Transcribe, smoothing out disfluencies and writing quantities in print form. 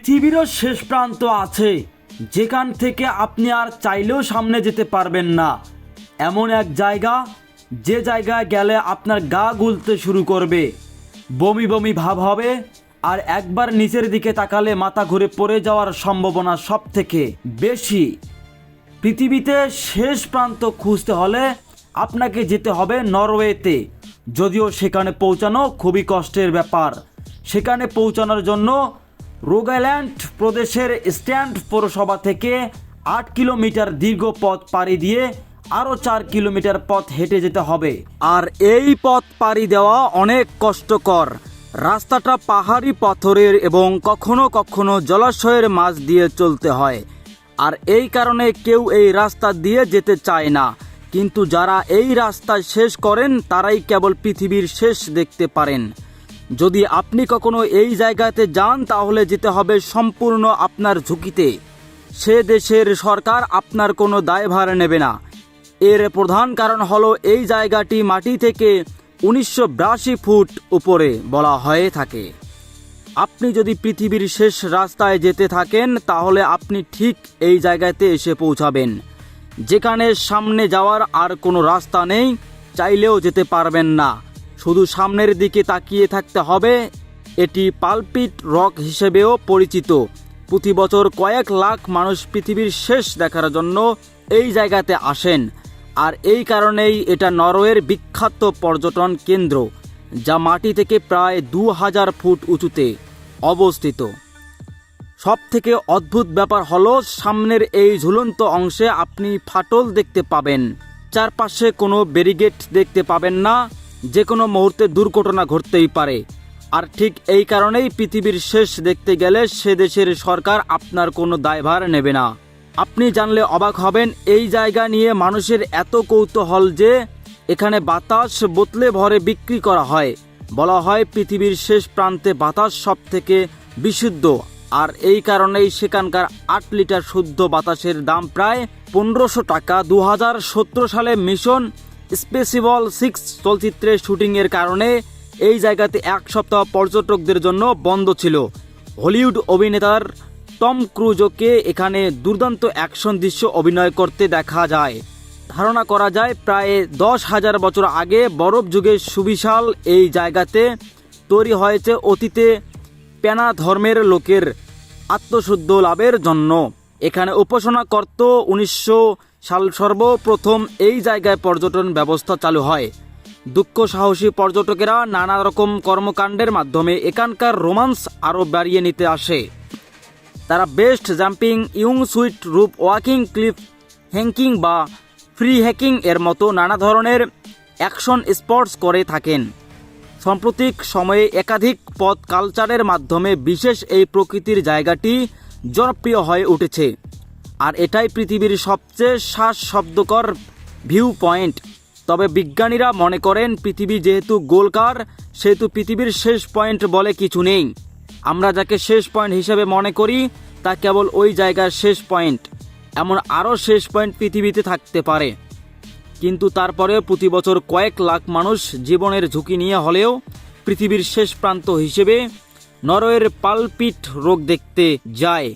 পৃথিবীরও শেষ প্রান্ত আছে, যেখান থেকে আপনি আর চাইলেও সামনে যেতে পারবেন না। এমন এক জায়গা, যে জায়গায় গেলে আপনার গা গুলতে শুরু করবে, বমি বমি ভাব হবে, আর একবার নিচের দিকে তাকালে মাথা ঘুরে পড়ে যাওয়ার সম্ভাবনা সব থেকে বেশি। পৃথিবীতে শেষ প্রান্ত খুঁজতে হলে আপনাকে যেতে হবে নরওয়েতে। যদিও সেখানে পৌঁছানো খুবই কষ্টের ব্যাপার। সেখানে পৌঁছানোর জন্য রোগাল্যান্ড প্রদেশের স্ট্যান্ড পৌরসভা থেকে 8 কিলোমিটার দীর্ঘ পথ পাড়ি দিয়ে আরও 4 কিলোমিটার পথ হেঁটে যেতে হবে। আর এই পথ পাড়ি দেওয়া অনেক কষ্টকর। রাস্তাটা পাহাড়ি পাথরের এবং কখনো কখনো জলাশয়ের মাঝ দিয়ে চলতে হয়। আর এই কারণে কেউ এই রাস্তা দিয়ে যেতে চায় না। কিন্তু যারা এই রাস্তা শেষ করেন তারাই কেবল পৃথিবীর শেষ দেখতে পারেন। যদি আপনি কখনো এই জায়গাতে যান তাহলে যেতে হবে সম্পূর্ণ আপনার ঝুঁকিতে। সে দেশের সরকার আপনার কোনো দায়ভার নেবে না। এর প্রধান কারণ হলো এই জায়গাটি মাটি থেকে 1982 ফুট উপরে বলা হয়ে থাকে। আপনি যদি পৃথিবীর শেষ রাস্তায় যেতে থাকেন তাহলে আপনি ঠিক এই জায়গাতে এসে পৌঁছাবেন, যেখানে সামনে যাওয়ার আর কোনো রাস্তা নেই, চাইলেও যেতে পারবেন না, শুধু সামনের দিকে তাকিয়ে থাকতে হবে। এটি পালপিট রক হিসেবেও পরিচিত। প্রতি বছর কয়েক লাখ মানুষ পৃথিবীর শেষ দেখার জন্য এই জায়গাতে আসেন। আর এই কারণেই এটা নরওয়ের বিখ্যাত পর্যটন কেন্দ্র, যা মাটি থেকে প্রায় 2000 ফুট উঁচুতে অবস্থিত। সবথেকে অদ্ভুত ব্যাপার হলো সামনের এই ঝুলন্ত অংশে আপনি ফাটল দেখতে পাবেন। চারপাশে কোনো ব্যারিকেড দেখতে পাবেন না, যে কোনো মুহূর্তে দুর্ঘটনা ঘটতেই পারে। আর ঠিক এই কারণেই পৃথিবীর শেষ দেখতে গেলে সে দেশের সরকার আপনার কোনো দায়ভার নেবে না। আপনি জানলে অবাক হবেন, এই জায়গা নিয়ে মানুষের এত কৌতূহল যে এখানে বাতাস বোতলে ভরে বিক্রি করা হয়। বলা হয় পৃথিবীর শেষ প্রান্তে বাতাস সব থেকে বিশুদ্ধ। আর এই কারণেই সেখানকার 8 লিটার শুদ্ধ বাতাসের দাম প্রায় 1500 টাকা। 2017 সালে মিশন ইম্পসিবল 6 চলচ্চিত্রের শুটিংয়ের কারণে এই জায়গাতে 1 সপ্তাহ পর্যটকদের জন্য বন্ধ ছিল। হলিউড অভিনেতার টম ক্রুজকে এখানে দুর্দান্ত অ্যাকশন দৃশ্য অভিনয় করতে দেখা যায়। ধারণা করা যায় প্রায় 10,000 বছর আগে বরফ যুগের সুবিশাল এই জায়গাতে তৈরি হয়েছে অতীতে পেনা ধর্মের লোকের আত্মশুদ্ধ লাভের জন্য। এখানে উপাসনা করত 1900 সাল সর্বপ্রথম এই জায়গায় পর্যটন ব্যবস্থা চালু হয়। দুঃখ সাহসী পর্যটকেরা নানা রকম কর্মকাণ্ডের মাধ্যমে এখানকার রোমান্স আরও বাড়িয়ে নিতে আসে। তারা বেস্ট জাম্পিং, ইয়ং সুইট, রুপ ওয়াকিং, ক্লিফ হ্যাঙ্কিং বা ফ্রি হ্যাকিং এর মতো নানা ধরনের অ্যাকশন স্পোর্টস করে থাকেন। সাম্প্রতিক সময়ে একাধিক পথ কালচারের মাধ্যমে বিশেষ এই প্রকৃতির জায়গাটি জনপ্রিয় হয়ে উঠেছে। আর এটাই পৃথিবীর সবচেয়ে শ্বাসরুদ্ধকর ভিউ পয়েন্ট। তবে বিজ্ঞানীরা মনে করেন পৃথিবী যেহেতু গোলাকার, সেহেতু পৃথিবীর শেষ পয়েন্ট বলে কিছু নেই। আমরা যাকে শেষ পয়েন্ট হিসেবে মনে করি তা কেবল ওই জায়গার শেষ পয়েন্ট। এমন আরও শেষ পয়েন্ট পৃথিবীতে থাকতে পারে, কিন্তু তারপরেও প্রতি বছর কয়েক লাখ মানুষ জীবনের ঝুঁকি নিয়ে হলেও পৃথিবীর শেষ প্রান্ত হিসেবে নরওয়ের পালপিট রক দেখতে যায়।